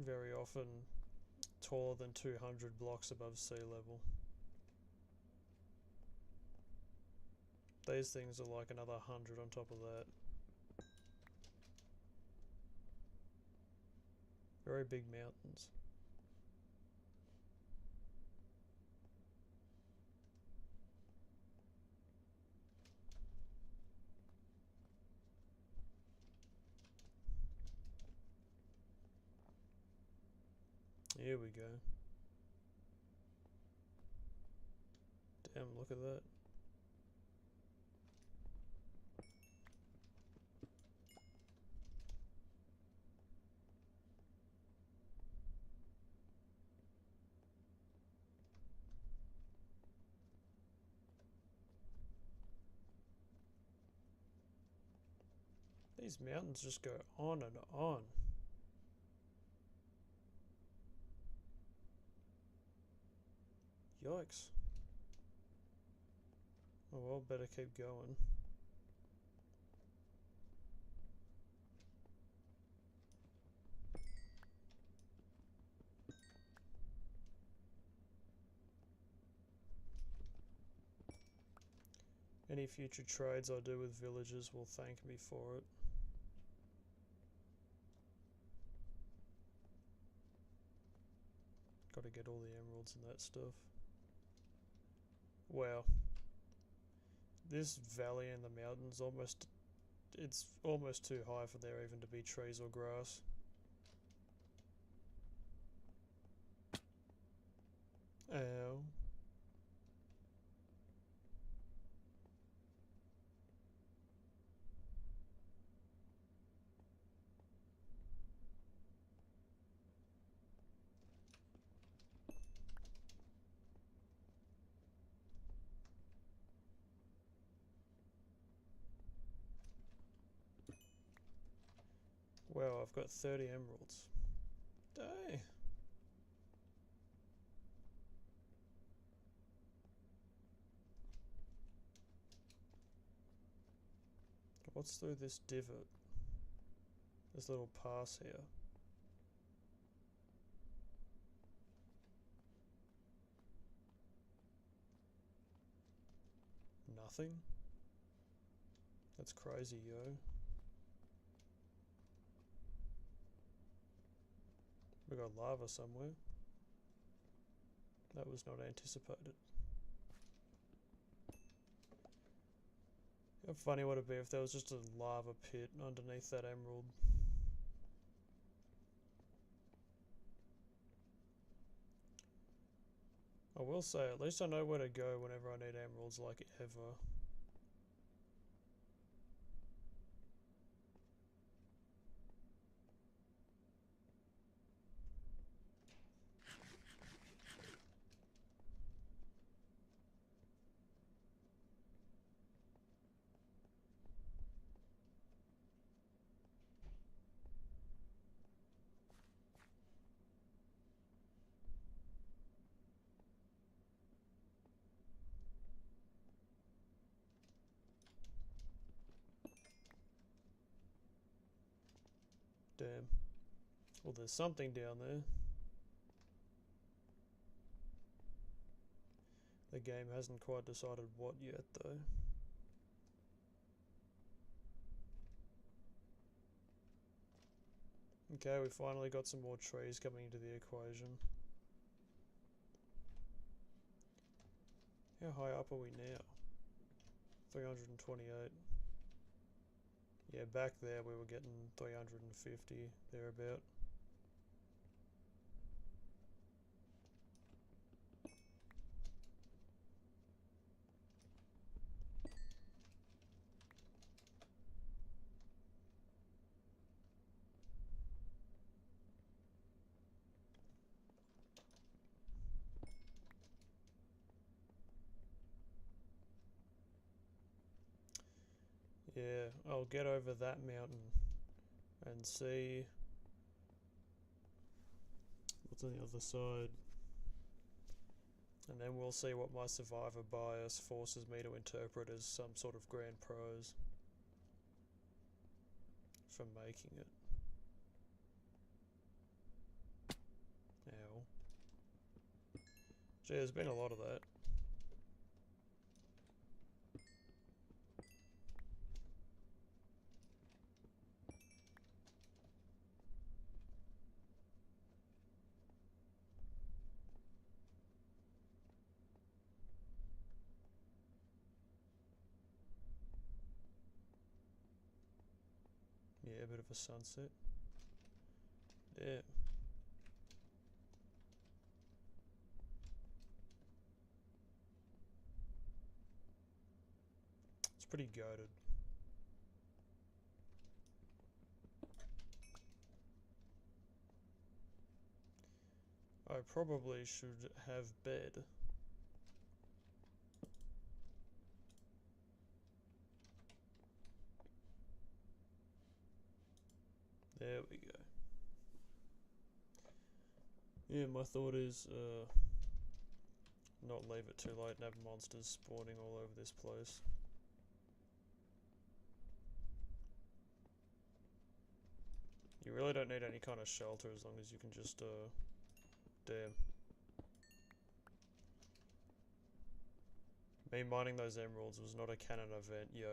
very often taller than 200 blocks above sea level. These things are like another 100 on top of that. Very big mountains. Here we go. Damn, look at that. These mountains just go on and on. Yikes. Oh well, better keep going. Any future trades I do with villagers will thank me for it. Gotta get all the emeralds and that stuff. Wow. This valley in the mountains it's almost too high for there even to be trees or grass. Ow. Wow, I've got 30 emeralds. Dang. What's through this divot? This little pass here. Nothing? That's crazy, yo. We got lava somewhere. That was not anticipated. How funny would it be if there was just a lava pit underneath that emerald? I will say, at least I know where to go whenever I need emeralds, like ever. Damn. Well, there's something down there. The game hasn't quite decided what yet, though. Okay, we finally got some more trees coming into the equation. How high up are we now? 328. Yeah, back there we were getting 350, thereabout. Yeah, I'll get over that mountain and see what's on the other side. And then we'll see what my survivor bias forces me to interpret as some sort of grand prize for making it. Ow. Gee, there's been a lot of that. Yeah, a bit of a sunset. Yeah. It's pretty goated. I probably should have bed. There we go. Yeah, my thought is not leave it too late and have monsters spawning all over this place. You really don't need any kind of shelter as long as you can just damn. Me mining those emeralds was not a canon event, yo.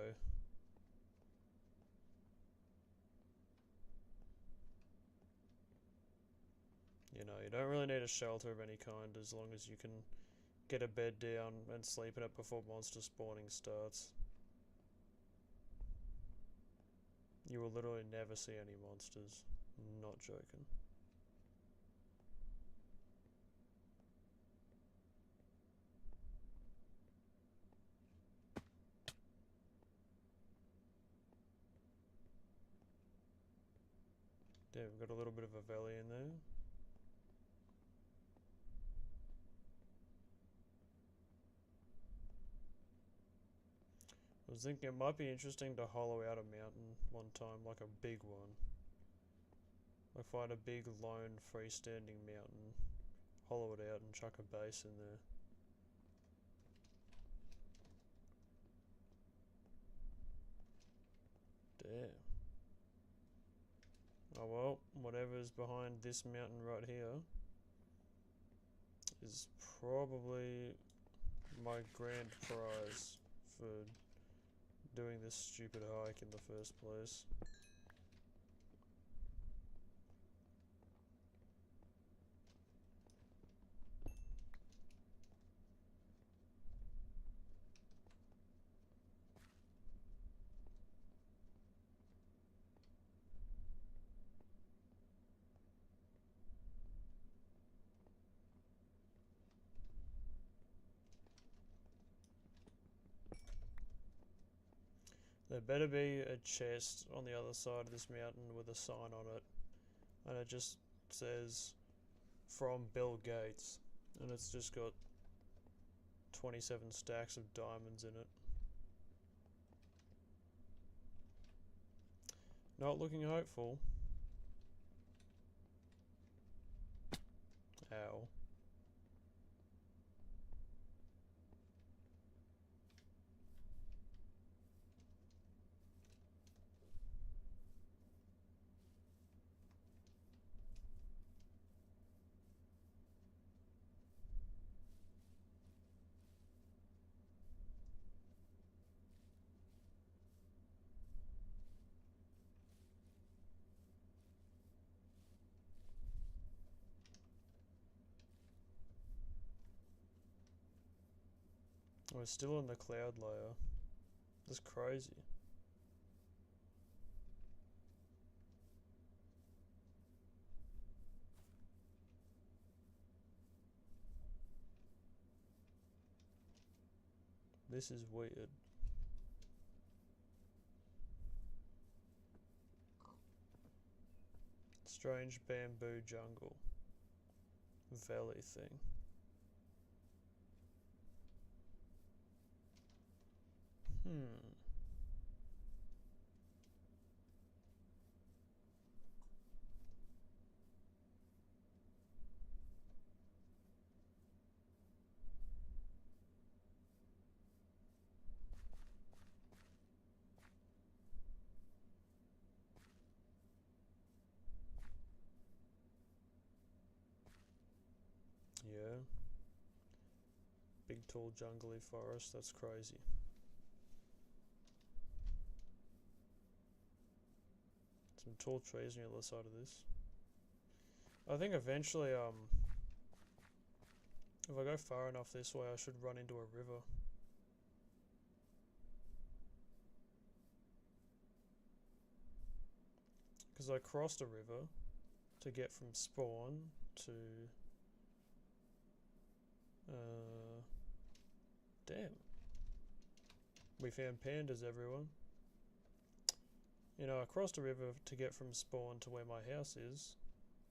You know, you don't really need a shelter of any kind as long as you can get a bed down and sleep in it before monster spawning starts. You will literally never see any monsters. Not joking. Damn, we've got a little bit of a valley in there. I was thinking it might be interesting to hollow out a mountain one time, like a big one. Like find a big lone freestanding mountain, hollow it out and chuck a base in there. Damn. Oh well, whatever's behind this mountain right here is probably my grand prize for doing this stupid hike in the first place. There better be a chest on the other side of this mountain with a sign on it, and it just says from Bill Gates, and it's just got 27 stacks of diamonds in it. Not looking hopeful. Ow. We're still in the cloud layer. That's crazy. This is weird. Strange bamboo jungle. Valley thing. Yeah. Big tall jungly forest, that's crazy. Some tall trees on the other side of this. I think eventually, if I go far enough this way, I should run into a river. Because I crossed a river to get from spawn to... damn. We found pandas, everyone. You know, I crossed a river to get from spawn to where my house is.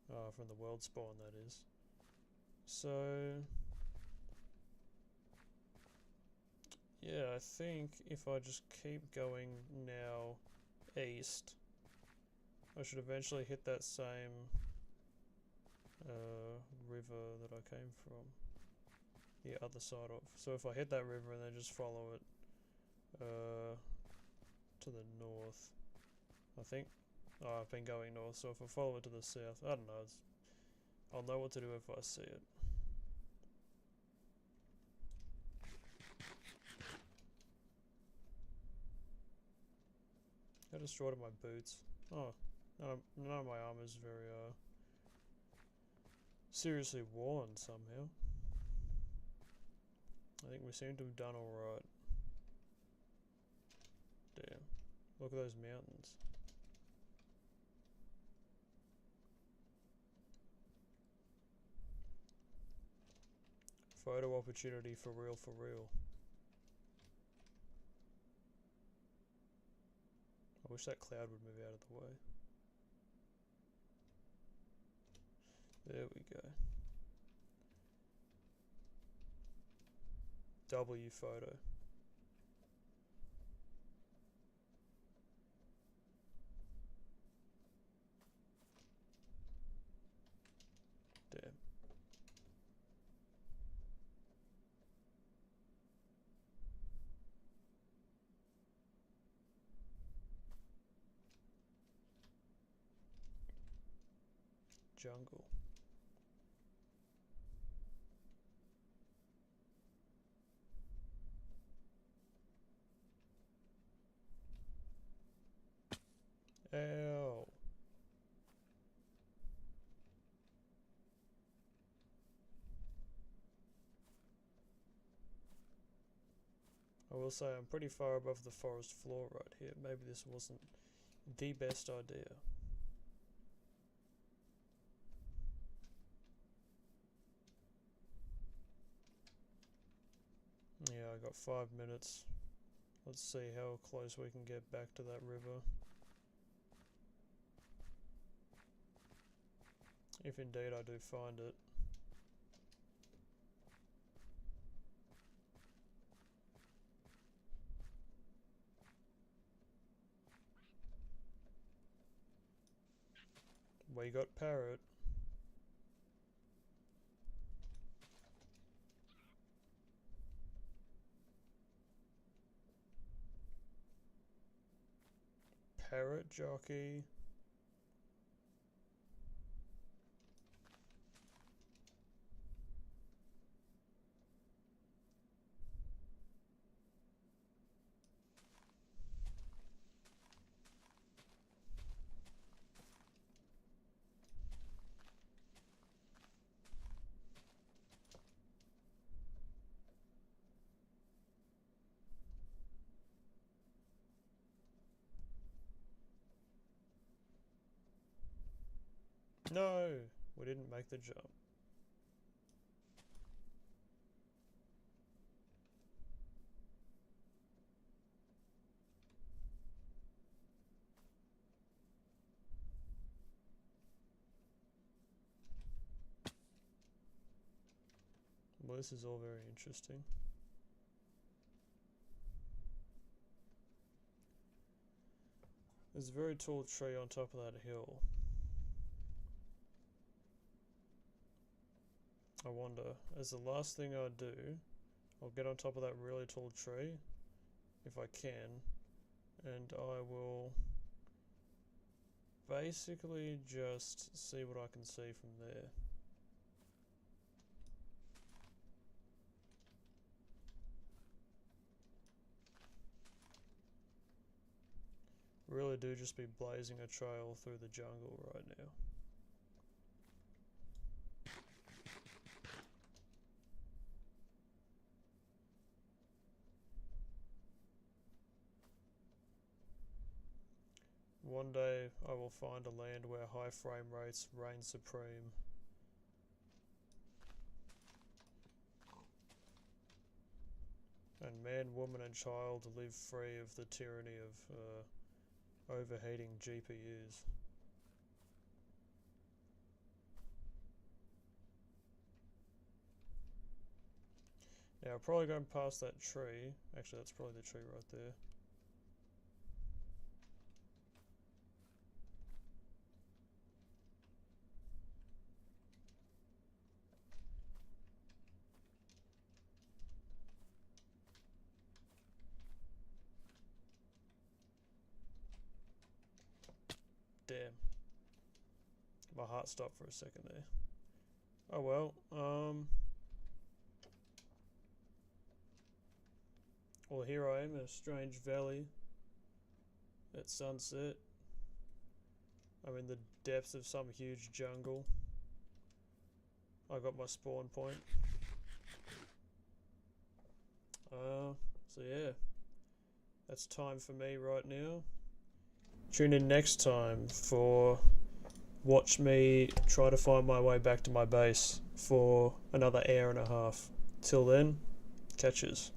From the world spawn, that is. So... yeah, I think if I just keep going now east, I should eventually hit that same river that I came from. The other side of. So if I hit that river and then just follow it to the north, I think. Oh, I've been going north, so if I follow it to the south, I don't know. I'll know what to do if I see it. I destroyed my boots. Oh, none of my armor is very seriously worn somehow. I think we seem to have done alright. Damn. Look at those mountains. Photo opportunity for real, for real. I wish that cloud would move out of the way. There we go. W photo. Damn. Jungle. Ow. I will say I'm pretty far above the forest floor right here. Maybe this wasn't the best idea. Yeah, I got 5 minutes. Let's see how close we can get back to that river. If indeed I do find it. We got parrot. Parrot jockey. No, we didn't make the jump. Well, this is all very interesting. There's a very tall tree on top of that hill. I wonder, as the last thing I do, I'll get on top of that really tall tree, if I can, and I will basically just see what I can see from there. Really do just be blazing a trail through the jungle right now. One day I will find a land where high frame rates reign supreme. And man, woman and child live free of the tyranny of overheating GPUs. Now I'll probably go past that tree. Actually, that's probably the tree right there. Damn. My heart stopped for a second there. Oh well, well, here I am in a strange valley at sunset. I'm in the depths of some huge jungle. I got my spawn point. So yeah, that's time for me right now. Tune in next time for watch me try to find my way back to my base for another hour and a half. Till then, catches.